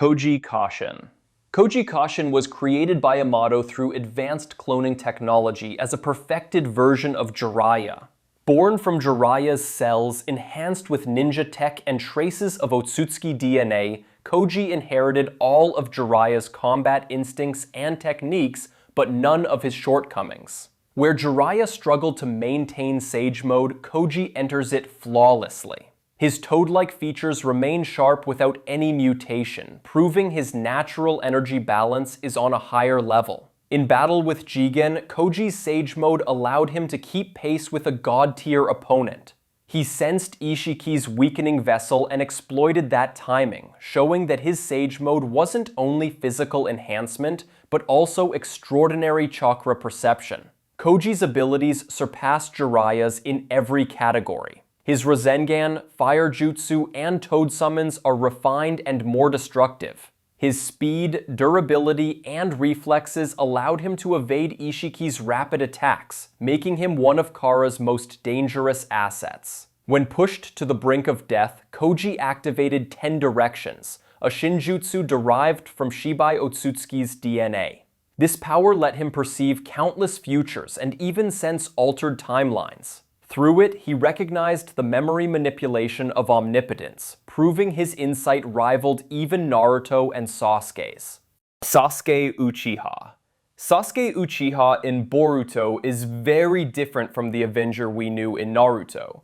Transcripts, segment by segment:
Koji Kashin. Koji Kashin was created by Amado through advanced cloning technology as a perfected version of Jiraiya. Born from Jiraiya's cells, enhanced with ninja tech and traces of Ōtsutsuki DNA, Koji inherited all of Jiraiya's combat instincts and techniques, but none of his shortcomings. Where Jiraiya struggled to maintain Sage Mode, Koji enters it flawlessly. His toad-like features remain sharp without any mutation, proving his natural energy balance is on a higher level. In battle with Jigen, Koji's Sage Mode allowed him to keep pace with a god-tier opponent. He sensed Isshiki's weakening vessel and exploited that timing, showing that his Sage Mode wasn't only physical enhancement, but also extraordinary chakra perception. Koji's abilities surpassed Jiraiya's in every category. His Rasengan, Fire Jutsu, and Toad Summons are refined and more destructive. His speed, durability, and reflexes allowed him to evade Isshiki's rapid attacks, making him one of Kara's most dangerous assets. When pushed to the brink of death, Koji activated 10 Directions, a shinjutsu derived from Shibai Ōtsutsuki's DNA. This power let him perceive countless futures and even sense altered timelines. Through it, he recognized the memory manipulation of omnipotence, proving his insight rivaled even Naruto and Sasuke's. Sasuke Uchiha. Sasuke Uchiha in Boruto is very different from the Avenger we knew in Naruto.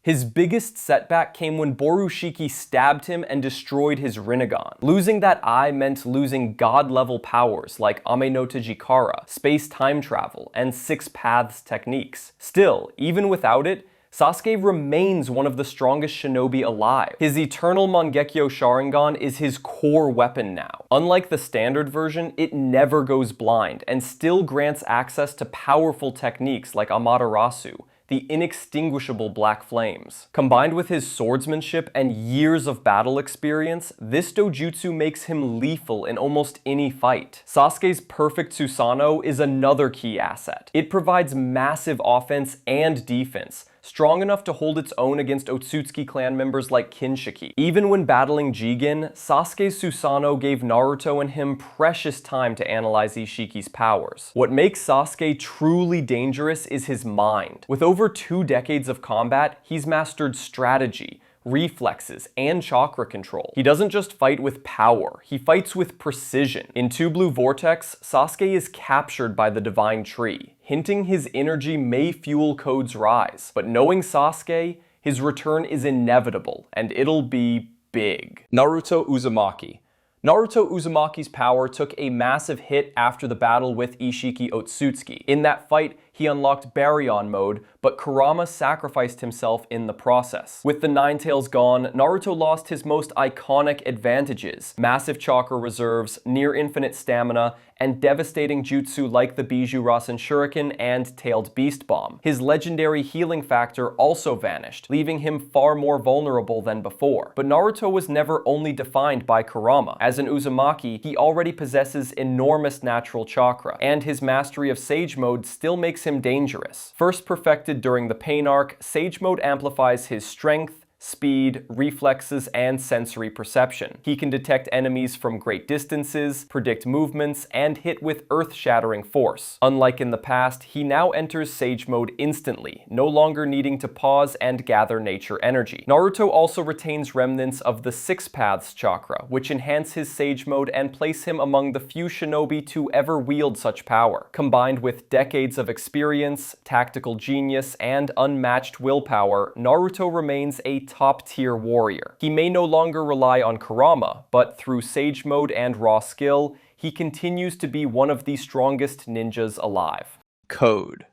His biggest setback came when Borushiki stabbed him and destroyed his Rinnegan. Losing that eye meant losing god-level powers like Ame no Tajikara, space-time travel, and Six Paths techniques. Still, even without it, Sasuke remains one of the strongest shinobi alive. His eternal Mangekyo Sharingan is his core weapon now. Unlike the standard version, it never goes blind and still grants access to powerful techniques like Amaterasu, the inextinguishable black flames. Combined with his swordsmanship and years of battle experience, this dojutsu makes him lethal in almost any fight. Sasuke's perfect Susanoo is another key asset. It provides massive offense and defense, strong enough to hold its own against Ōtsutsuki clan members like Kinshiki. Even when battling Jigen, Sasuke's Susanoo gave Naruto and him precious time to analyze Isshiki's powers. What makes Sasuke truly dangerous is his mind. With over 2 decades of combat, he's mastered strategy, reflexes, and chakra control. He doesn't just fight with power, he fights with precision. In Two Blue Vortex, Sasuke is captured by the Divine Tree, hinting his energy may fuel Code's rise. But knowing Sasuke, his return is inevitable, and it'll be big. Naruto Uzumaki. Naruto Uzumaki's power took a massive hit after the battle with Isshiki Ōtsutsuki. In that fight, he unlocked Baryon mode, but Kurama sacrificed himself in the process. With the Nine Tails gone, Naruto lost his most iconic advantages: massive chakra reserves, near-infinite stamina, and devastating jutsu like the Bijou Rasen Shuriken and Tailed Beast Bomb. His legendary healing factor also vanished, leaving him far more vulnerable than before. But Naruto was never only defined by Kurama. As an Uzumaki, he already possesses enormous natural chakra, and his mastery of Sage Mode still makes him dangerous. First perfected during the Pain arc, Sage Mode amplifies his strength, speed, reflexes, and sensory perception. He can detect enemies from great distances, predict movements, and hit with earth-shattering force. Unlike in the past, he now enters Sage Mode instantly, no longer needing to pause and gather nature energy. Naruto also retains remnants of the Six Paths chakra, which enhance his Sage Mode and place him among the few shinobi to ever wield such power. Combined with decades of experience, tactical genius, and unmatched willpower, Naruto remains a top-tier warrior. He may no longer rely on Kurama, but through Sage Mode and raw skill, he continues to be one of the strongest ninjas alive. Code.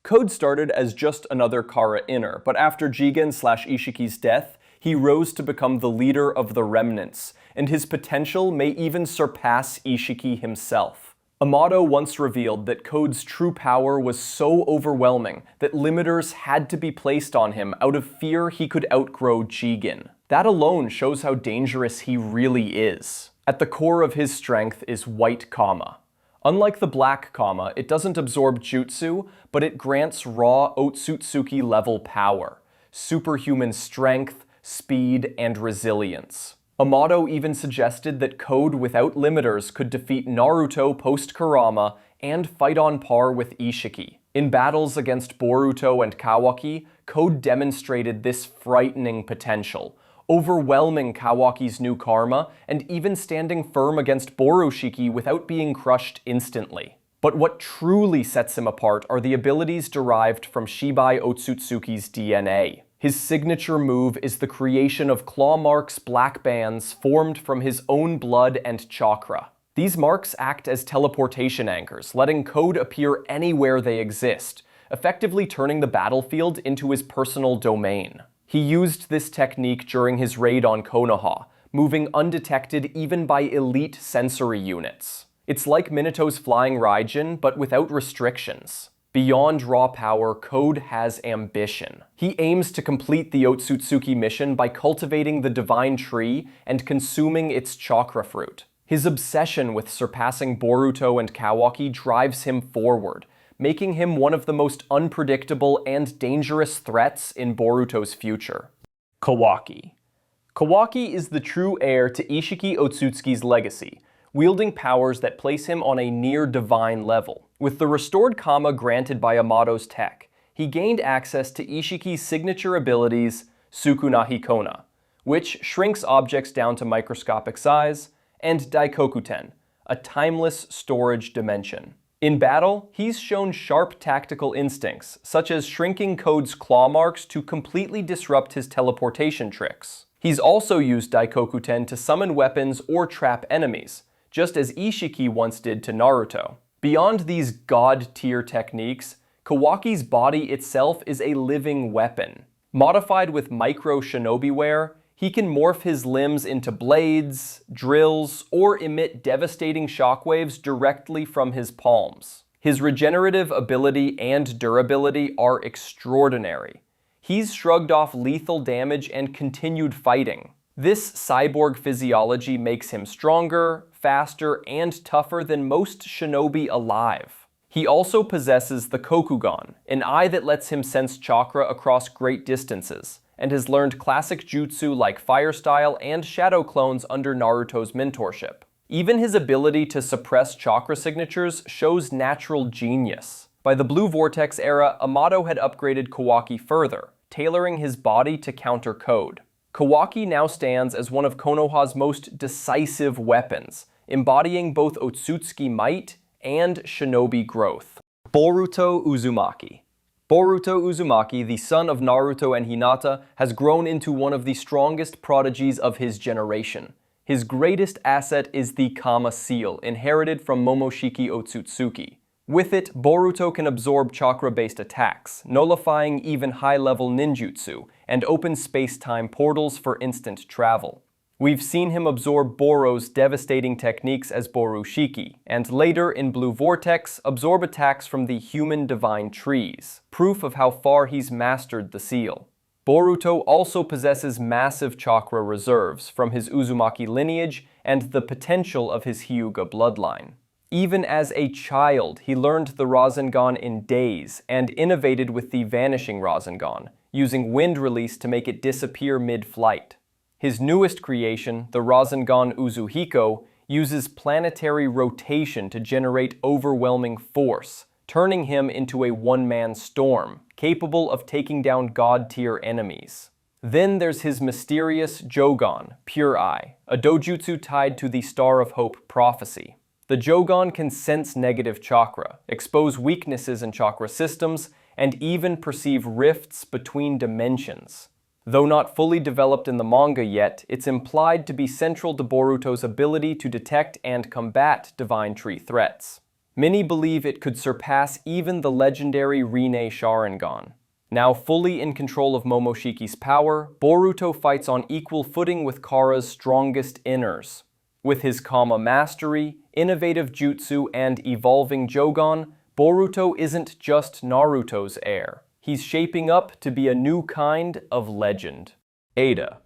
Code started as just another Kara inner, but after Jigen/Isshiki's death, he rose to become the leader of the remnants, and his potential may even surpass Isshiki himself. Amado once revealed that Code's true power was so overwhelming that limiters had to be placed on him out of fear he could outgrow Jigen. That alone shows how dangerous he really is. At the core of his strength is White Kama. Unlike the Black Kama, it doesn't absorb jutsu, but it grants raw Ōtsutsuki level power, superhuman strength, speed, and resilience. Amado even suggested that Code without limiters could defeat Naruto post-Kurama and fight on par with Isshiki. In battles against Boruto and Kawaki, Code demonstrated this frightening potential, overwhelming Kawaki's new karma and even standing firm against Borushiki without being crushed instantly. But what truly sets him apart are the abilities derived from Shibai Ōtsutsuki's DNA. His signature move is the creation of claw marks black bands formed from his own blood and chakra. These marks act as teleportation anchors, letting Code appear anywhere they exist, effectively turning the battlefield into his personal domain. He used this technique during his raid on Konoha, moving undetected even by elite sensory units. It's like Minato's flying Raijin, but without restrictions. Beyond raw power, Code has ambition. He aims to complete the Ōtsutsuki mission by cultivating the divine tree and consuming its chakra fruit. His obsession with surpassing Boruto and Kawaki drives him forward, making him one of the most unpredictable and dangerous threats in Boruto's future. Kawaki. Kawaki is the true heir to Isshiki Ōtsutsuki's legacy, wielding powers that place him on a near-divine level. With the restored Kama granted by Amado's tech, he gained access to Isshiki's signature abilities, Sukuna Hikona, which shrinks objects down to microscopic size, and Daikokuten, a timeless storage dimension. In battle, he's shown sharp tactical instincts, such as shrinking Code's claw marks to completely disrupt his teleportation tricks. He's also used Daikokuten to summon weapons or trap enemies, just as Isshiki once did to Naruto. Beyond these god-tier techniques, Kawaki's body itself is a living weapon. Modified with micro-shinobi-ware, he can morph his limbs into blades, drills, or emit devastating shockwaves directly from his palms. His regenerative ability and durability are extraordinary. He's shrugged off lethal damage and continued fighting. This cyborg physiology makes him stronger, faster, and tougher than most shinobi alive. He also possesses the Kokugan, an eye that lets him sense chakra across great distances, and has learned classic jutsu like Fire Style and Shadow Clones under Naruto's mentorship. Even his ability to suppress chakra signatures shows natural genius. By the Blue Vortex era, Amado had upgraded Kawaki further, tailoring his body to counter Code. Kawaki now stands as one of Konoha's most decisive weapons, embodying both Ōtsutsuki might and shinobi growth. Boruto Uzumaki. Boruto Uzumaki, the son of Naruto and Hinata, has grown into one of the strongest prodigies of his generation. His greatest asset is the Kama Seal, inherited from Momoshiki Ōtsutsuki. With it, Boruto can absorb chakra-based attacks, nullifying even high-level ninjutsu, and open space-time portals for instant travel. We've seen him absorb Boro's devastating techniques as Borushiki, and later in Blue Vortex, absorb attacks from the human divine trees, proof of how far he's mastered the seal. Boruto also possesses massive chakra reserves from his Uzumaki lineage and the potential of his Hyuga bloodline. Even as a child, he learned the Rasengan in days and innovated with the Vanishing Rasengan, using wind release to make it disappear mid-flight. His newest creation, the Rasengan Uzuhiko, uses planetary rotation to generate overwhelming force, turning him into a one-man storm, capable of taking down god-tier enemies. Then there's his mysterious Jogan, Pure Eye, a dojutsu tied to the Star of Hope prophecy. The Jogan can sense negative chakra, expose weaknesses in chakra systems, and even perceive rifts between dimensions. Though not fully developed in the manga yet, it's implied to be central to Boruto's ability to detect and combat Divine Tree threats. Many believe it could surpass even the legendary Rinne Sharingan. Now fully in control of Momoshiki's power, Boruto fights on equal footing with Kara's strongest inners. With his Kama mastery, innovative jutsu, and evolving Jogan, Boruto isn't just Naruto's heir. He's shaping up to be a new kind of legend. Ada.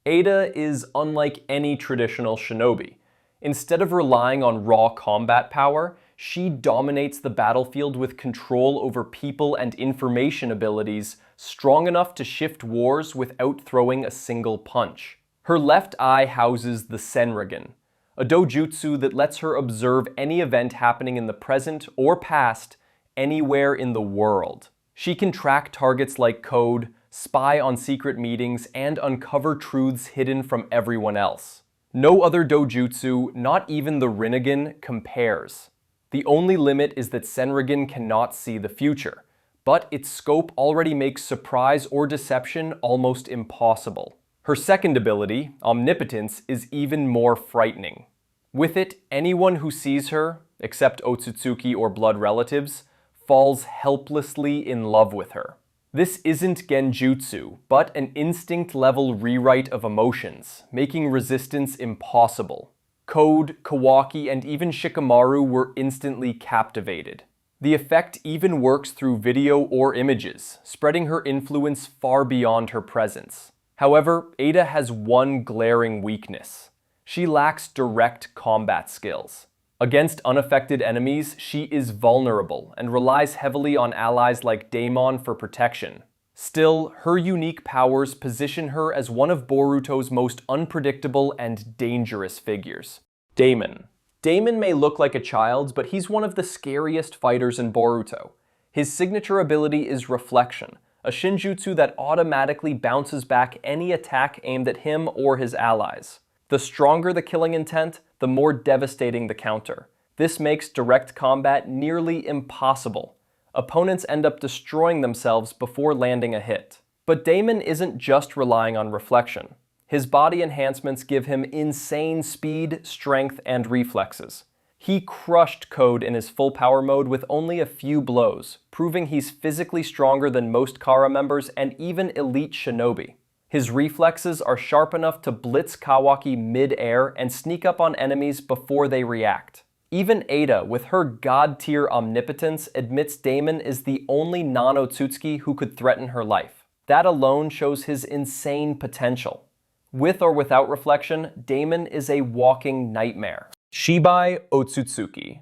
Ada is unlike any traditional shinobi. Instead of relying on raw combat power, she dominates the battlefield with control over people and information abilities strong enough to shift wars without throwing a single punch. Her left eye houses the Senrigan, a dojutsu that lets her observe any event happening in the present or past anywhere in the world. She can track targets like code, spy on secret meetings, and uncover truths hidden from everyone else. No other dojutsu, not even the Rinnegan, compares. The only limit is that Senrigan cannot see the future, but its scope already makes surprise or deception almost impossible. Her second ability, Omnipotence, is even more frightening. With it, anyone who sees her, except Ōtsutsuki or blood relatives, falls helplessly in love with her. This isn't genjutsu, but an instinct-level rewrite of emotions, making resistance impossible. Code, Kawaki, and even Shikamaru were instantly captivated. The effect even works through video or images, spreading her influence far beyond her presence. However, Ada has one glaring weakness. She lacks direct combat skills. Against unaffected enemies, she is vulnerable and relies heavily on allies like Daemon for protection. Still, her unique powers position her as one of Boruto's most unpredictable and dangerous figures. Daemon. Daemon may look like a child, but he's one of the scariest fighters in Boruto. His signature ability is Reflection, a shinjutsu that automatically bounces back any attack aimed at him or his allies. The stronger the killing intent, the more devastating the counter. This makes direct combat nearly impossible. Opponents end up destroying themselves before landing a hit. But Daemon isn't just relying on reflection. His body enhancements give him insane speed, strength, and reflexes. He crushed Code in his full power mode with only a few blows, proving he's physically stronger than most Kara members and even elite shinobi. His reflexes are sharp enough to blitz Kawaki mid-air and sneak up on enemies before they react. Even Ada, with her god-tier omnipotence, admits Daemon is the only non-Ōtsutsuki who could threaten her life. That alone shows his insane potential. With or without reflection, Daemon is a walking nightmare. Shibai Ōtsutsuki.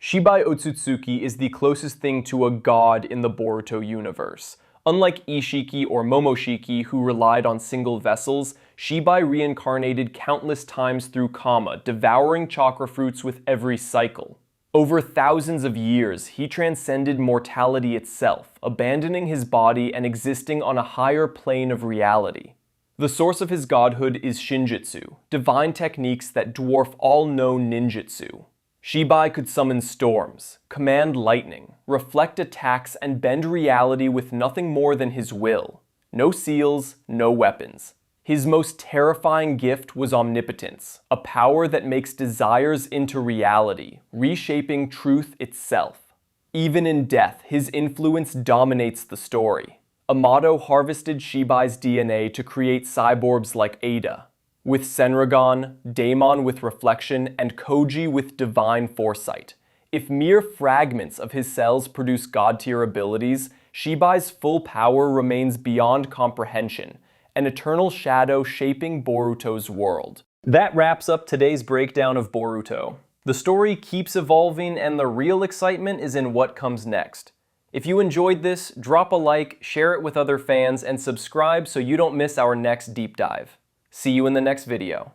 Shibai Ōtsutsuki is the closest thing to a god in the Boruto universe. Unlike Isshiki or Momoshiki, who relied on single vessels, Shibai reincarnated countless times through Kama, devouring chakra fruits with every cycle. Over thousands of years, he transcended mortality itself, abandoning his body and existing on a higher plane of reality. The source of his godhood is Shinjutsu, divine techniques that dwarf all known ninjutsu. Shibai could summon storms, command lightning, reflect attacks, and bend reality with nothing more than his will. No seals, no weapons. His most terrifying gift was omnipotence, a power that makes desires into reality, reshaping truth itself. Even in death, his influence dominates the story. Amado harvested Shibai's DNA to create cyborgs like Ada, with Senrigan, Daemon with reflection, and Koji with divine foresight. If mere fragments of his cells produce god-tier abilities, Shibai's full power remains beyond comprehension, an eternal shadow shaping Boruto's world. That wraps up today's breakdown of Boruto. The story keeps evolving, and the real excitement is in what comes next. If you enjoyed this, drop a like, share it with other fans, and subscribe so you don't miss our next deep dive. See you in the next video.